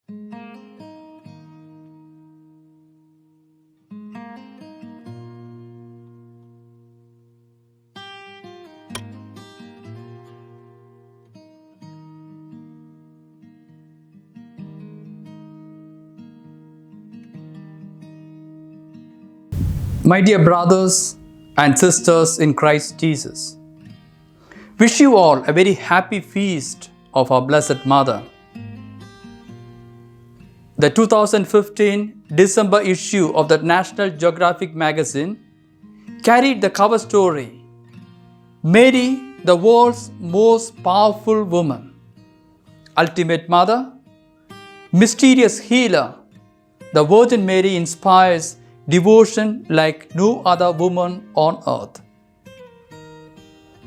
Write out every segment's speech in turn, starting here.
My dear brothers and sisters in Christ Jesus, wish you all a very happy feast of our Blessed Mother. The 2015 December issue of the National Geographic magazine carried the cover story, Mary, the world's most powerful woman, ultimate mother, mysterious healer. The Virgin Mary inspires devotion like no other woman on earth.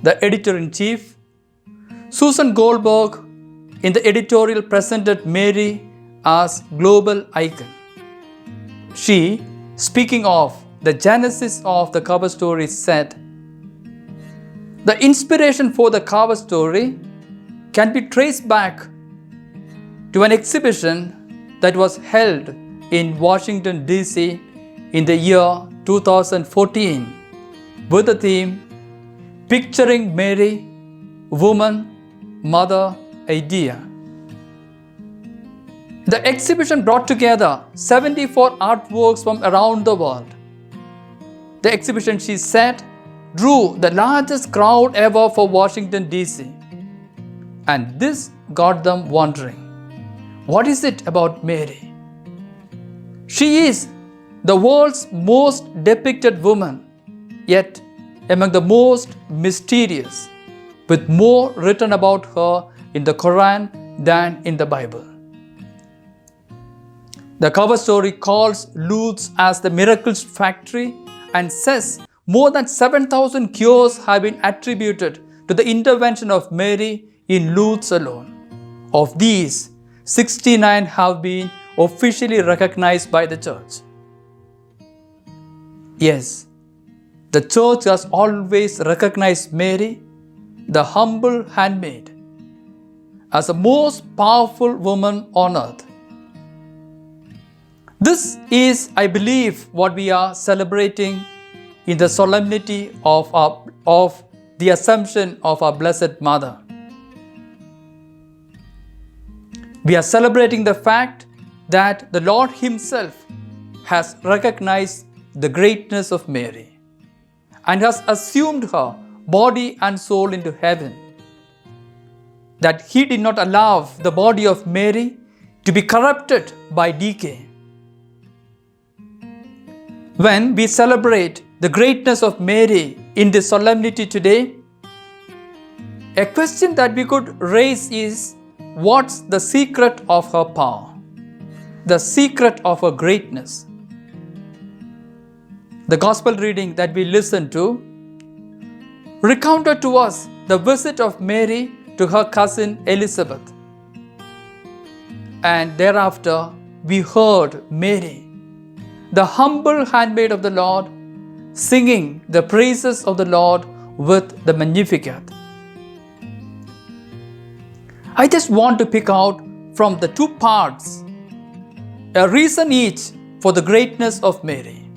The editor-in-chief, Susan Goldberg, in the editorial presented Mary as global icon. She, speaking of the genesis of the cover story, said, "The inspiration for the cover story can be traced back to an exhibition that was held in Washington, D.C. in the year 2014 with the theme Picturing Mary, Woman, Mother, Idea. The exhibition brought together 74 artworks from around the world. The exhibition, she said, drew the largest crowd ever for Washington, D.C. And this got them wondering, what is it about Mary? She is the world's most depicted woman, yet among the most mysterious, with more written about her in the Quran than in the Bible. The cover story calls Lourdes as the miracles factory and says more than 7,000 cures have been attributed to the intervention of Mary in Lourdes alone. Of these, 69 have been officially recognized by the Church. Yes, the Church has always recognized Mary, the humble handmaid, as the most powerful woman on earth. This is, I believe, what we are celebrating in the solemnity of the Assumption of our Blessed Mother. We are celebrating the fact that the Lord Himself has recognized the greatness of Mary and has assumed her body and soul into heaven. That He did not allow the body of Mary to be corrupted by decay. When we celebrate the greatness of Mary in this solemnity today, a question that we could raise is, what's the secret of her power? The secret of her greatness? The Gospel reading that we listened to recounted to us the visit of Mary to her cousin Elizabeth. And thereafter, we heard Mary, the humble handmaid of the Lord, singing the praises of the Lord with the Magnificat. I just want to pick out from the two parts a reason each for the greatness of Mary.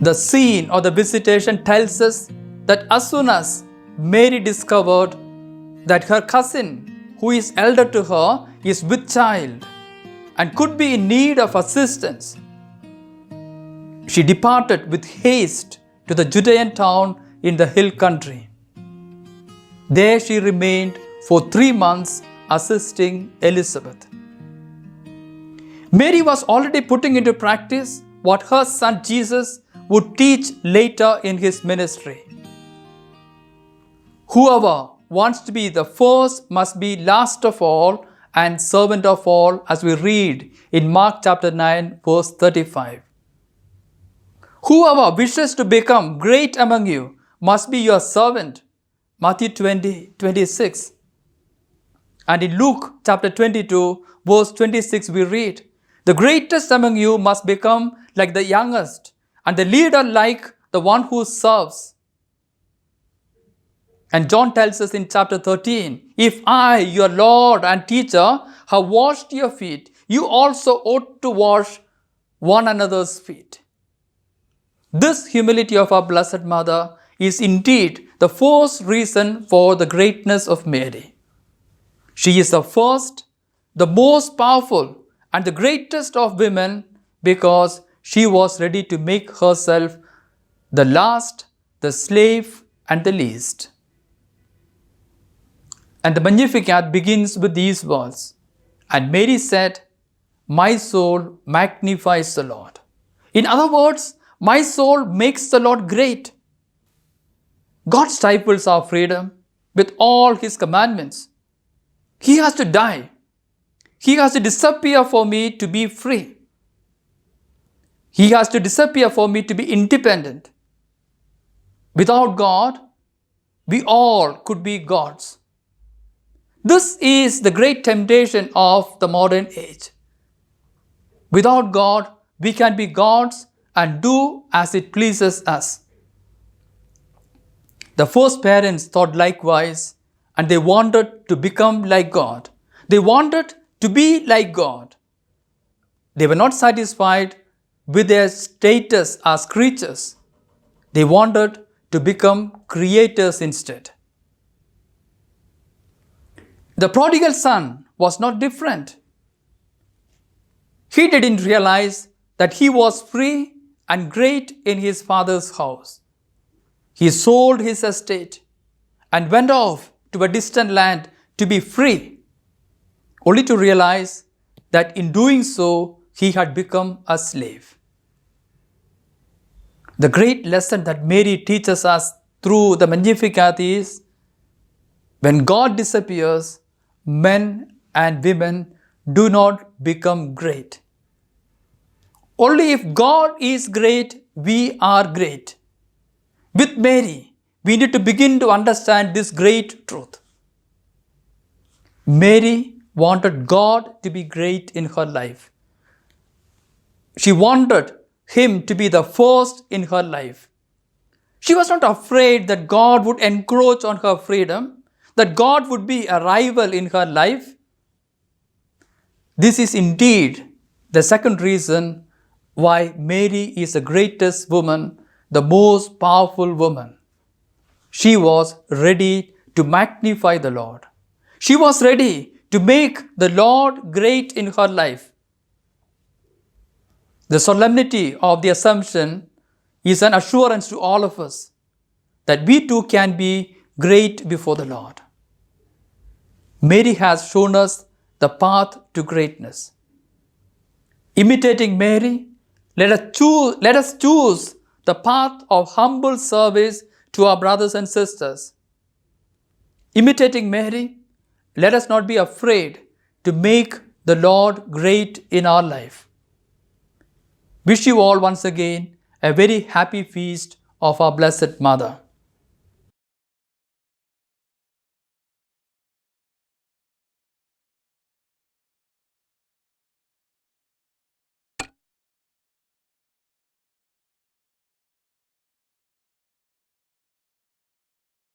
The scene or the visitation tells us that as soon as Mary discovered that her cousin, who is elder to her, is with child and could be in need of assistance, she departed with haste to the Judean town in the hill country. There she remained for 3 months assisting Elizabeth. Mary was already putting into practice what her son Jesus would teach later in his ministry. Whoever wants to be the first must be last of all and servant of all, as we read in Mark chapter 9, verse 35. Whoever wishes to become great among you must be your servant, Matthew 20:26. And in Luke chapter 22, verse 26, we read, the greatest among you must become like the youngest, and the leader like the one who serves. And John tells us in chapter 13, if I, your Lord and teacher, have washed your feet, you also ought to wash one another's feet. This humility of our Blessed Mother is indeed the first reason for the greatness of Mary. She is the first, the most powerful, and the greatest of women because she was ready to make herself the last, the slave, and the least. And the Magnificat begins with these words, and Mary said, my soul magnifies the Lord. In other words, my soul makes the Lord great. God stifles our freedom with all His commandments. He has to die. He has to disappear for me to be free. He has to disappear for me to be independent. Without God, we all could be gods. This is the great temptation of the modern age. Without God, we can be gods and do as it pleases us. The first parents thought likewise, and they wanted to become like God. They wanted to be like God. They were not satisfied with their status as creatures. They wanted to become creators instead. The prodigal son was not different. He didn't realize that he was free and great in his father's house. He sold his estate and went off to a distant land to be free, only to realize that in doing so, he had become a slave. The great lesson that Mary teaches us through the Magnificat is, when God disappears, men and women do not become great. Only if God is great, we are great. With Mary, we need to begin to understand this great truth. Mary wanted God to be great in her life. She wanted Him to be the first in her life. She was not afraid that God would encroach on her freedom, that God would be a rival in her life. This is indeed the second reason why Mary is the greatest woman, the most powerful woman. She was ready to magnify the Lord. She was ready to make the Lord great in her life. The solemnity of the Assumption is an assurance to all of us that we too can be great before the Lord. Mary has shown us the path to greatness. Imitating Mary, let us choose the path of humble service to our brothers and sisters. Imitating Mary, let us not be afraid to make the Lord great in our life. Wish you all once again a very happy feast of our Blessed Mother.